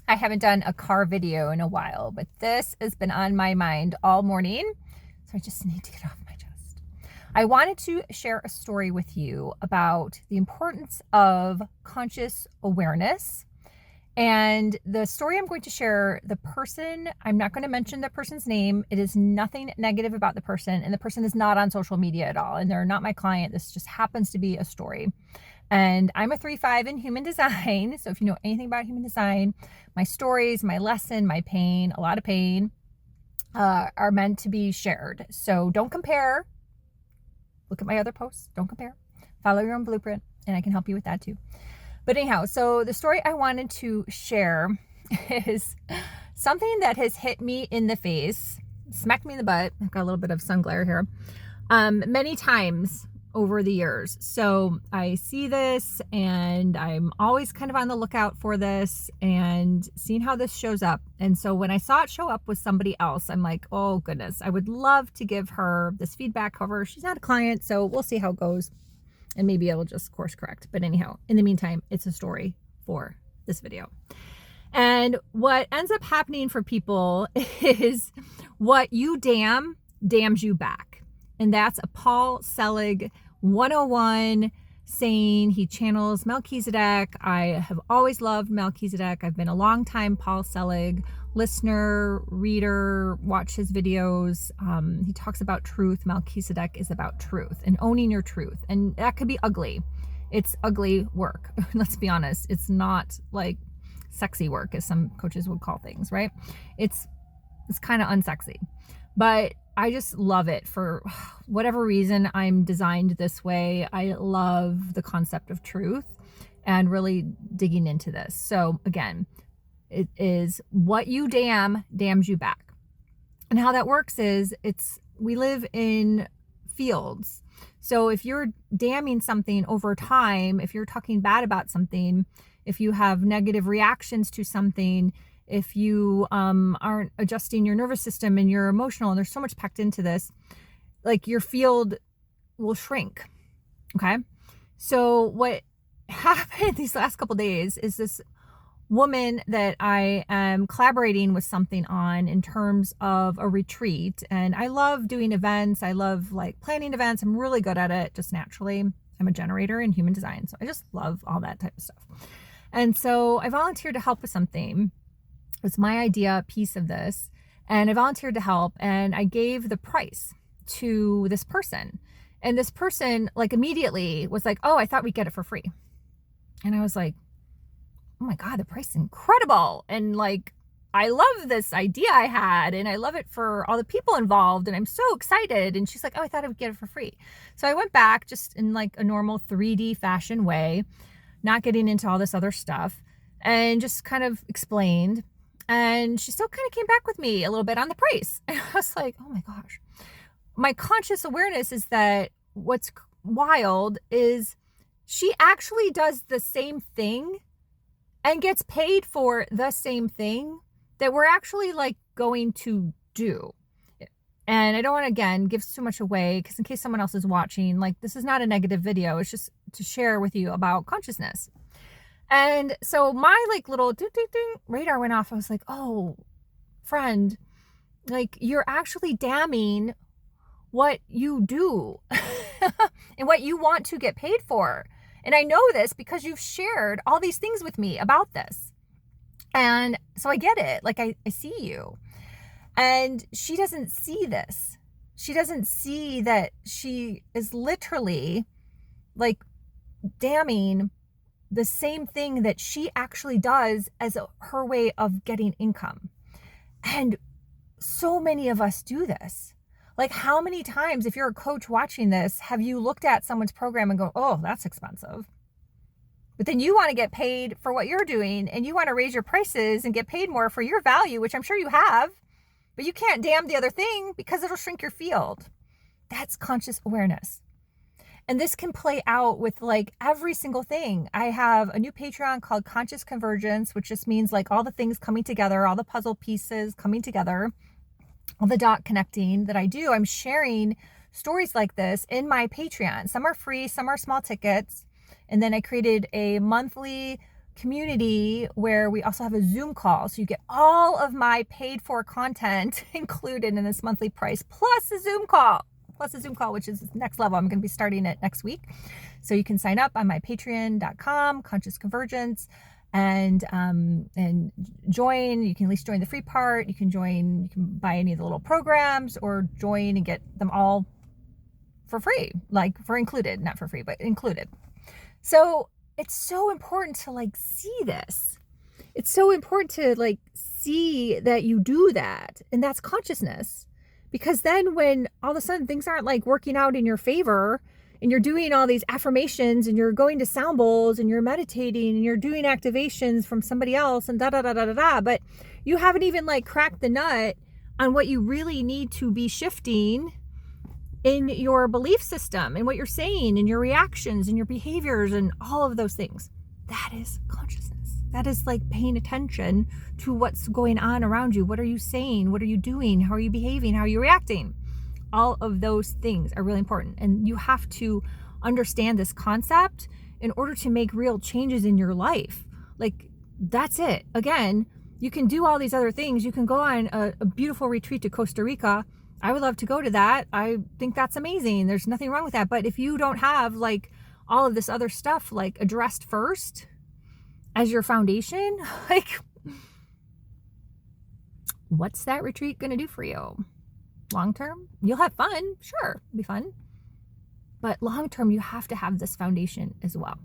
I haven't done a car video in a while, but this has been on my mind all morning. So I just need to get off my chest. I wanted to share a story with you about the importance of conscious awareness. And the story I'm going to share, the person, I'm not going to mention the person's name. It is nothing negative about the person, and the person is not on social media at all, and they're not my client. This just happens to be a story. And I'm a 3-5 in human design. So if you know anything about human design, my stories, my lesson, my pain, a lot of pain, are meant to be shared. So don't compare. Look at my other posts. Don't compare. Follow your own blueprint, and I can help you with that too. But anyhow, so the story I wanted to share is something that has hit me in the face, smacked me in the butt. I've got a little bit of sun glare here. Many times over the years. So I see this and I'm always kind of on the lookout for this and seeing how this shows up. And so when I saw it show up with somebody else, I'm like, oh goodness, I would love to give her this feedback. However, she's not a client, so we'll see how it goes. And maybe it'll just course correct. But anyhow, in the meantime, it's a story for this video. And what ends up happening for people is what you damns you back. And that's a Paul Selig 101 saying. He channels Melchizedek. I have always loved Melchizedek. I've been a long time Paul Selig listener, reader, watch his videos. He talks about truth. Melchizedek is about truth and owning your truth. And that could be ugly. It's ugly work. Let's be honest. It's not like sexy work, as some coaches would call things, right? It's kind of unsexy. But I just love it for whatever reason. I'm designed this way. I love the concept of truth and really digging into this. So again, it is what you damns you back. And how that works is we live in fields. So if you're damning something over time, if you're talking bad about something, if you have negative reactions to something, if you aren't adjusting your nervous system and you're emotional, and there's so much packed into this, like your field will shrink. Okay. So what happened these last couple of days is this woman that I am collaborating with something on in terms of a retreat. And I love doing events. I love like planning events. I'm really good at it just naturally. I'm a generator in human design. So I just love all that type of stuff. And so I volunteered to help with something. It's my idea piece of this. And I volunteered to help, and I gave the price to this person. And this person like immediately was like, oh, I thought we'd get it for free. And I was like, oh my God, the price is incredible. And like, I love this idea I had, and I love it for all the people involved, and I'm so excited. And she's like, oh, I thought I would get it for free. So I went back just in like a normal 3D fashion way, not getting into all this other stuff, and just kind of explained. And she still kind of came back with me a little bit on the price. And I was like, oh my gosh. My conscious awareness is that what's wild is she actually does the same thing and gets paid for the same thing that we're actually like going to do. And I don't want to, again, give so much away, because in case someone else is watching, like this is not a negative video. It's just to share with you about consciousness. And so my like little ding, ding, ding, radar went off. I was like, oh, friend, like you're actually damning what you do and what you want to get paid for. And I know this because you've shared all these things with me about this. And so I get it. Like I see you. And she doesn't see this. She doesn't see that she is literally like damning the same thing that she actually does as her way of getting income. And so many of us do this. Like how many times, if you're a coach watching this, have you looked at someone's program and go, oh, that's expensive. But then you want to get paid for what you're doing, and you want to raise your prices and get paid more for your value, which I'm sure you have, but you can't damn the other thing because it'll shrink your field. That's conscious awareness. And this can play out with like every single thing. I have a new Patreon called Conscious Convergence, which just means like all the things coming together, all the puzzle pieces coming together, all the dot connecting that I do. I'm sharing stories like this in my Patreon. Some are free, some are small tickets. And then I created a monthly community where we also have a Zoom call. So you get all of my paid for content included in this monthly price, plus a Zoom call, which is next level. I'm going to be starting it next week. So you can sign up on my patreon.com, Conscious Convergence, and join. You can at least join the free part. You can buy any of the little programs, or join and get them all for free, like for included, not for free, but included. So it's so important to like see this. It's so important to like see that you do that. And that's consciousness. Because then when all of a sudden things aren't like working out in your favor, and you're doing all these affirmations, and you're going to sound bowls, and you're meditating, and you're doing activations from somebody else, and but you haven't even like cracked the nut on what you really need to be shifting in your belief system, and what you're saying, and your reactions, and your behaviors, and all of those things. That is consciousness. That is like paying attention to what's going on around you. What are you saying? What are you doing? How are you behaving? How are you reacting? All of those things are really important. And you have to understand this concept in order to make real changes in your life. Like, that's it. Again, you can do all these other things. You can go on a beautiful retreat to Costa Rica. I would love to go to that. I think that's amazing. There's nothing wrong with that. But if you don't have like all of this other stuff like addressed first as your foundation, like, what's that retreat going to do for you? Long term, you'll have fun. Sure, it'll be fun. But long term, you have to have this foundation as well.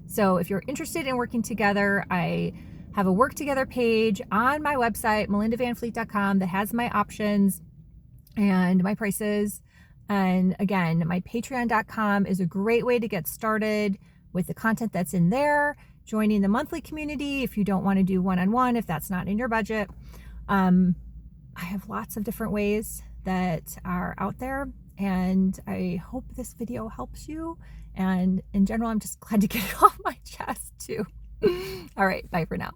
So if you're interested in working together, I have a work together page on my website, melindavanfleet.com, that has my options and my prices. And again, my patreon.com is a great way to get started with the content that's in there. Joining the monthly community if you don't want to do one-on-one, if that's not in your budget. I have lots of different ways that are out there, and I hope this video helps you. And in general, I'm just glad to get it off my chest too. All right, bye for now.